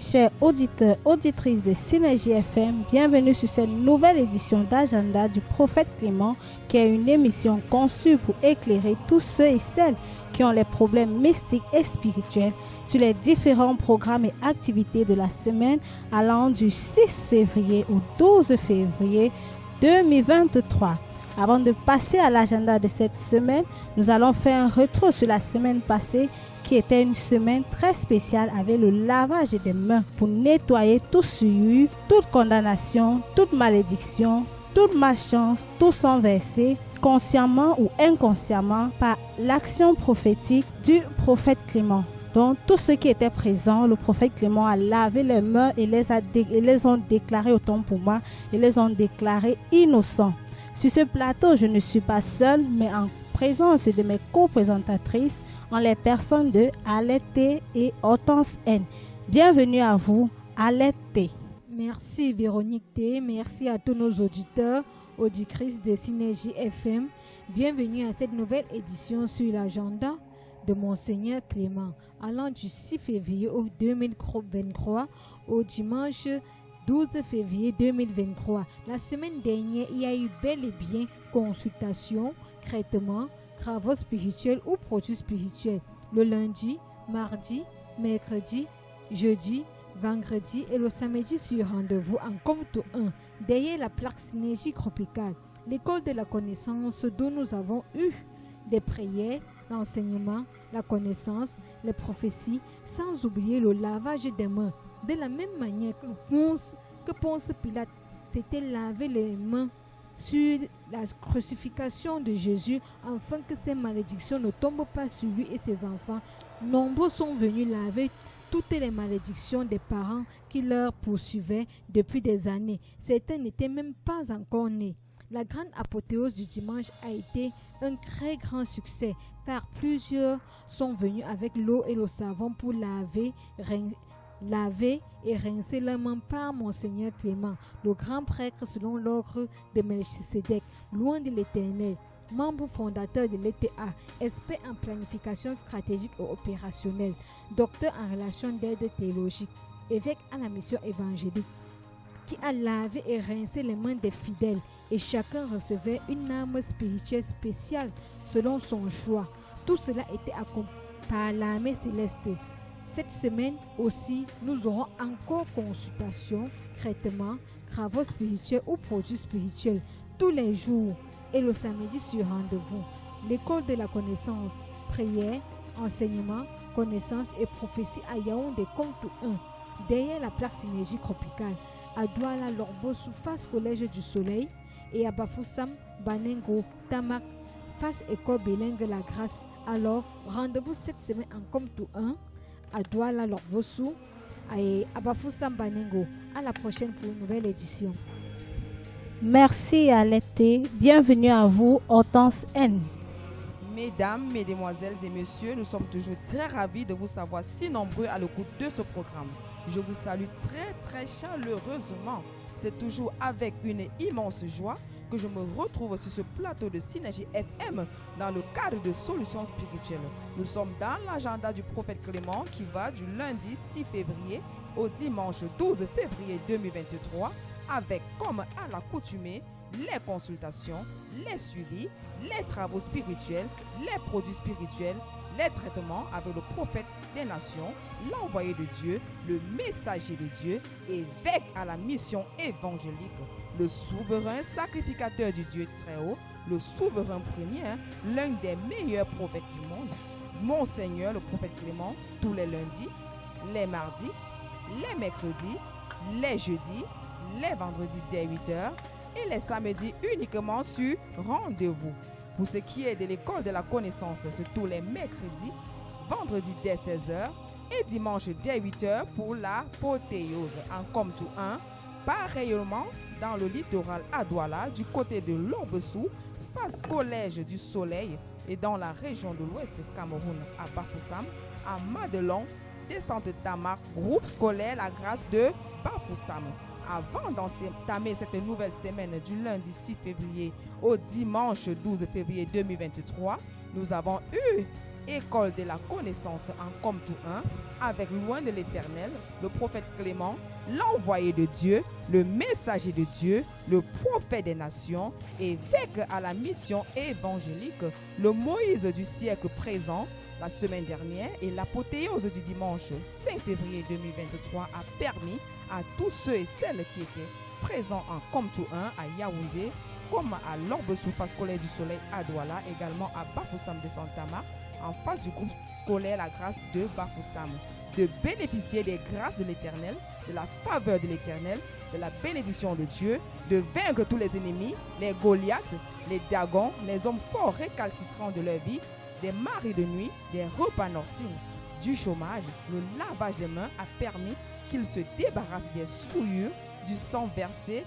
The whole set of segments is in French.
chers auditeurs, auditrices de Synergie FM, bienvenue sur cette nouvelle édition d'Agenda du Prophète Clément, qui est une émission conçue pour éclairer tous ceux et celles qui ont les problèmes mystiques et spirituels sur les différents programmes et activités de la semaine allant du 6 février au 12 février 2023. Avant de passer à l'agenda de cette semaine, nous allons faire un retour sur la semaine passée qui était une semaine très spéciale avec le lavage des mains pour nettoyer tout souillure, toute condamnation, toute malédiction, toute malchance, tout sang versé, consciemment ou inconsciemment par l'action prophétique du prophète Clément. Donc, tous ceux qui étaient présents, le prophète Clément a lavé les mains et les ont déclarés, autant pour moi, et les ont déclarés innocents. Sur ce plateau, je ne suis pas seule, mais en présence de mes co-présentatrices, en les personnes de Alette T et Hortense N. Bienvenue à vous, Alette T. Merci Véronique T. Merci à tous nos auditeurs, auditrices de Synergie FM. Bienvenue à cette nouvelle édition sur l'agenda de Monseigneur Clément, allant du 6 février 2023 au dimanche 12 février 2023. La semaine dernière, il y a eu bel et bien consultation, traitement, travaux spirituels ou produits spirituels. Le lundi, mardi, mercredi, jeudi, vendredi et le samedi sur rendez-vous en compte 1, derrière la plaque Synergie tropicale, l'école de la connaissance d'où nous avons eu des prières, l'enseignement, la connaissance, les prophéties, sans oublier le lavage des mains. De la même manière que Ponce Pilate s'était lavé les mains sur la crucifixion de Jésus, afin que ces malédictions ne tombent pas sur lui et ses enfants, nombreux sont venus laver toutes les malédictions des parents qui leur poursuivaient depuis des années. Certains n'étaient même pas encore nés. La grande apothéose du dimanche a été un très grand succès, car plusieurs sont venus avec l'eau et le savon pour laver et rincer leurs mains par Monseigneur Clément, le grand prêtre selon l'ordre de Melchisédek, loin de l'Éternel, membre fondateur de l'ETA, expert en planification stratégique et opérationnelle, docteur en relations d'aide théologique, évêque à la mission évangélique, qui a lavé et rincé les mains des fidèles, et chacun recevait une âme spirituelle spéciale selon son choix. Tout cela était accompagné par l'armée céleste. Cette semaine aussi, nous aurons encore consultation, traitement, travaux spirituels ou produits spirituels tous les jours et le samedi sur rendez-vous. L'école de la connaissance, prière, enseignement, connaissance et prophétie à Yaoundé compte 1, derrière la plaque Synergie tropicale, à Douala Lorbossou face Collège du Soleil et à Bafoussam, Banengo, Tamak, face École Bilingue La Grâce. Alors, rendez-vous cette semaine en compte 1, à Douala Lorbossou et à Bafoussam Banengo. À la prochaine pour une nouvelle édition. Merci Alette T. Bienvenue à vous, Hortense N. Mesdames, mesdemoiselles et messieurs, nous sommes toujours très ravis de vous savoir si nombreux à l'écoute de ce programme. Je vous salue très chaleureusement. C'est toujours avec une immense joie que je me retrouve sur ce plateau de Synergie FM dans le cadre de Solutions spirituelles. Nous sommes dans l'agenda du prophète Clément qui va du lundi 6 février au dimanche 12 février 2023 avec, comme à l'accoutumée, les consultations, les suivis, les travaux spirituels, les produits spirituels, les traitements avec le prophète des nations, l'envoyé de Dieu, le messager de Dieu, évêque à la mission évangélique, le souverain sacrificateur du Dieu très haut, le souverain premier, l'un des meilleurs prophètes du monde, Monseigneur le prophète Clément, tous les lundis, les mardis, les mercredis, les jeudis, les vendredis dès 8h et les samedis uniquement sur rendez-vous. Pour ce qui est de l'école de la connaissance, c'est tous les mercredis, vendredis dès 16h et dimanche dès 8h pour la pothéose en Comtou 1, pareillement dans le littoral à Douala, du côté de Lorbossou, face Collège du Soleil et dans la région de l'Ouest Cameroun à Bafoussam, à Madelon, descente de Tamak, groupe scolaire La Grâce de Bafoussam. Avant d'entamer cette nouvelle semaine du lundi 6 février au dimanche 12 février 2023, nous avons eu école de la connaissance en comme tout un, avec loin de l'Éternel, le prophète Clément, l'envoyé de Dieu, le messager de Dieu, le prophète des nations, évêque à la mission évangélique, le Moïse du siècle présent, la semaine dernière, et l'apothéose du dimanche 5 février 2023 a permis à tous ceux et celles qui étaient présents en comme tout un à Yaoundé, comme à l'Orbe Surface Scolaire du Soleil à Douala, également à Bafoussam de Santama, en face du groupe scolaire La Grâce de Bafoussam, de bénéficier des grâces de l'Éternel, de la faveur de l'Éternel, de la bénédiction de Dieu, de vaincre tous les ennemis, les Goliaths, les Dagons, les hommes forts récalcitrants de leur vie, des maris de nuit, des repas nocturnes, du chômage. Le lavage des mains a permis qu'ils se débarrassent des souillures, du sang versé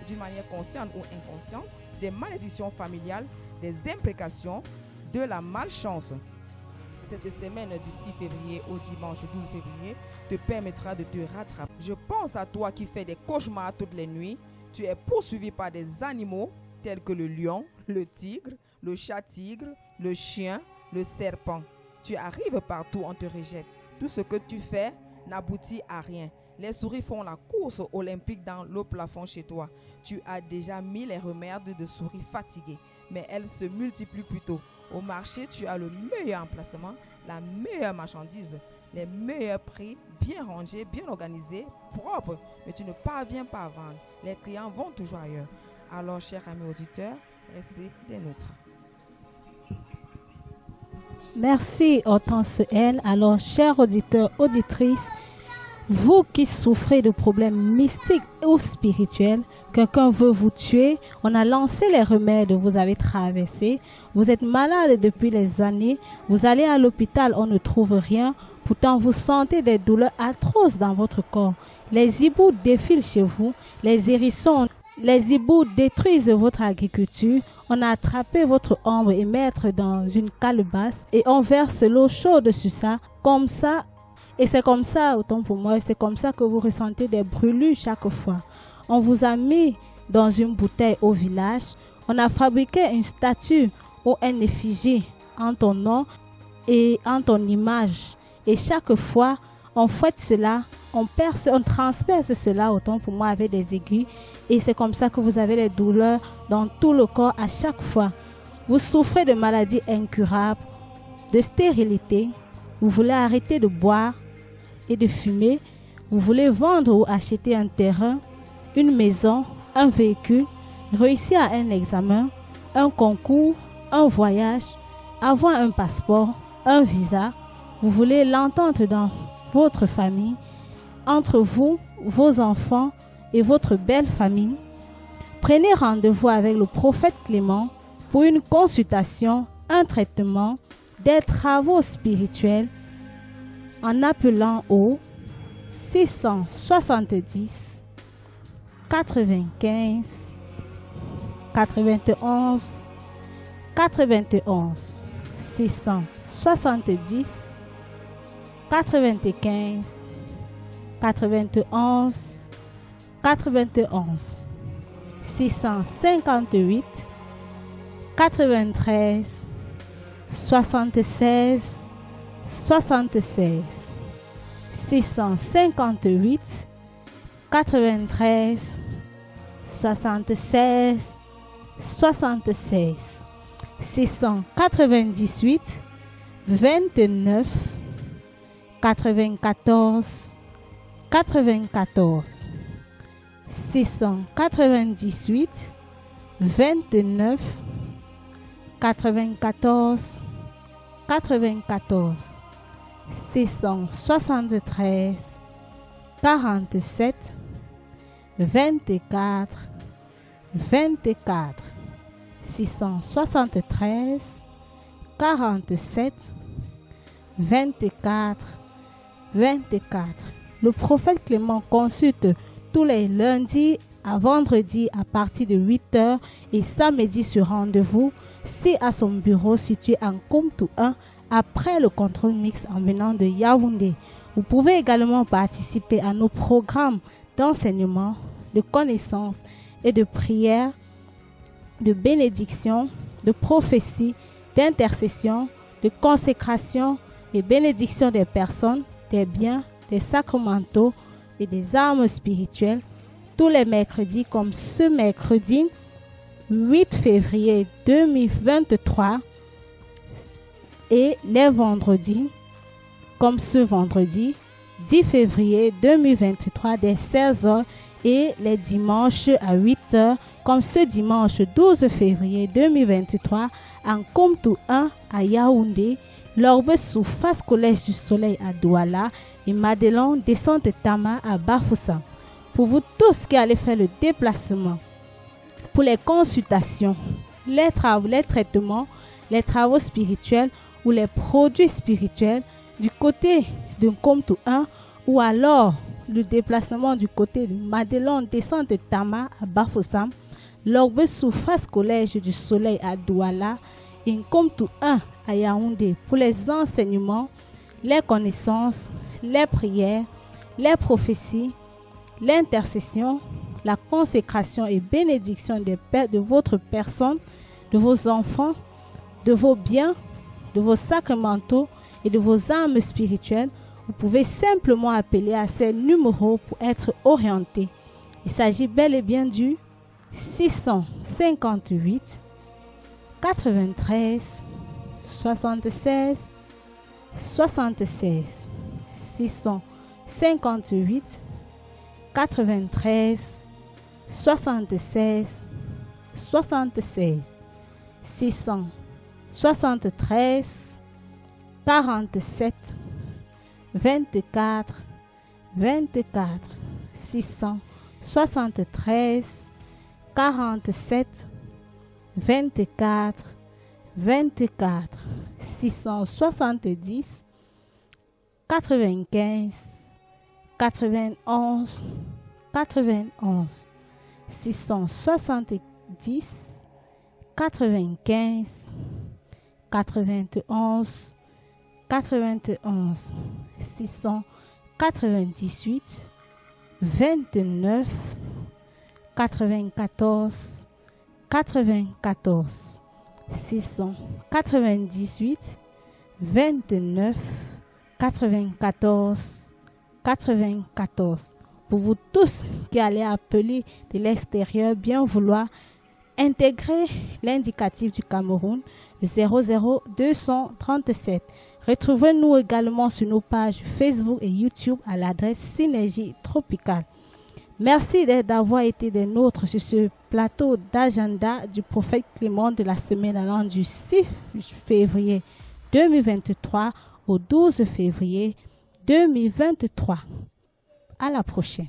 d'une manière consciente ou inconsciente, des malédictions familiales, des imprécations, de la malchance. Cette semaine du 6 février au dimanche 12 février te permettra de te rattraper. Je pense à toi qui fais des cauchemars toutes les nuits. Tu es poursuivi par des animaux tels que le lion, le tigre, le chat-tigre, le chien, le serpent. Tu arrives partout, on te rejette. Tout ce que tu fais n'aboutit à rien. Les souris font la course olympique dans le plafond chez toi. Tu as déjà mis les remèdes de souris fatiguées, mais elles se multiplient plutôt. Au marché, tu as le meilleur emplacement, la meilleure marchandise, les meilleurs prix, bien rangés, bien organisés, propres, mais tu ne parviens pas à vendre. Les clients vont toujours ailleurs. Alors, chers amis auditeurs, restez des nôtres. Merci Hortense L. Alors, chers auditeurs, auditrices, vous qui souffrez de problèmes mystiques ou spirituels, quelqu'un veut vous tuer, on a lancé les remèdes, vous avez traversé, vous êtes malade depuis des années, vous allez à l'hôpital, on ne trouve rien, pourtant vous sentez des douleurs atroces dans votre corps. Les hiboux défilent chez vous, les hérissons, les hiboux détruisent votre agriculture, on a attrapé votre ombre et mettre dans une calebasse et on verse l'eau chaude sur ça, comme ça. Et c'est comme ça, autant pour moi, c'est comme ça que vous ressentez des brûlures chaque fois. On vous a mis dans une bouteille au village. On a fabriqué une statue ou un effigie en ton nom et en ton image. Et chaque fois, on fouette cela, on perce, on transperce cela, autant pour moi, avec des aiguilles. Et c'est comme ça que vous avez les douleurs dans tout le corps à chaque fois. Vous souffrez de maladies incurables, de stérilité. Vous voulez arrêter de boire et de fumer, vous voulez vendre ou acheter un terrain, une maison, un véhicule, réussir à un examen, un concours, un voyage, avoir un passeport, un visa, vous voulez l'entente dans votre famille, entre vous, vos enfants et votre belle famille. Prenez rendez-vous avec le prophète Clément pour une consultation, un traitement, des travaux spirituels, en appelant au 670 95 91 91 670 95 91 91 658 93 76 76 658 93 76 76 698 29 94 94 698 29 94 94 673 47 24 24 673 47 24 24. Le prophète Clément consulte tous les lundis à vendredi à partir de 8h et samedi sur rendez-vous, si à son bureau situé en Komtou 1 après le contrôle mixte en venant de Yaoundé. Vous pouvez également participer à nos programmes d'enseignement, de connaissances et de prière, de bénédiction, de prophétie, d'intercession, de consécration et bénédiction des personnes, des biens, des sacramentaux et des armes spirituelles tous les mercredis comme ce mercredi 8 février 2023 et les vendredis comme ce vendredi 10 février 2023 dès 16h et les dimanches à 8h comme ce dimanche 12 février 2023 en Komtou 1 à Yaoundé, Lorbe sous face Collège du Soleil à Douala et Madelon descente Tama à Bafoussam. Pour vous tous qui allez faire le déplacement, pour les consultations, les traitements, les travaux spirituels ou les produits spirituels du côté de Komtou 1 ou alors le déplacement du côté de Madelon descente Tama à Bafoussam, Lorbe sous face Collège du Soleil à Douala et Komtou 1 à Yaoundé pour les enseignements, les connaissances, les prières, les prophéties, l'intercession, la consécration et bénédiction de votre personne, de vos enfants, de vos biens, de vos sacramentaux et de vos âmes spirituelles. Vous pouvez simplement appeler à ces numéros pour être orienté. Il s'agit bel et bien du 658 93 76 76 658 93 76 76 673 47 24 24 673 47 24 24 670 95 91 91 670 95 91 91 698 29 94 94 698 29 94 94. Pour vous tous qui allez appeler de l'extérieur, bien vouloir intégrer l'indicatif du Cameroun, le 00237. Retrouvez-nous également sur nos pages Facebook et YouTube à l'adresse Synergie Tropicale. Merci d'avoir été des nôtres sur ce plateau d'agenda du prophète Clément de la semaine allant du 6 février 2023 au 12 février 2023. À la prochaine.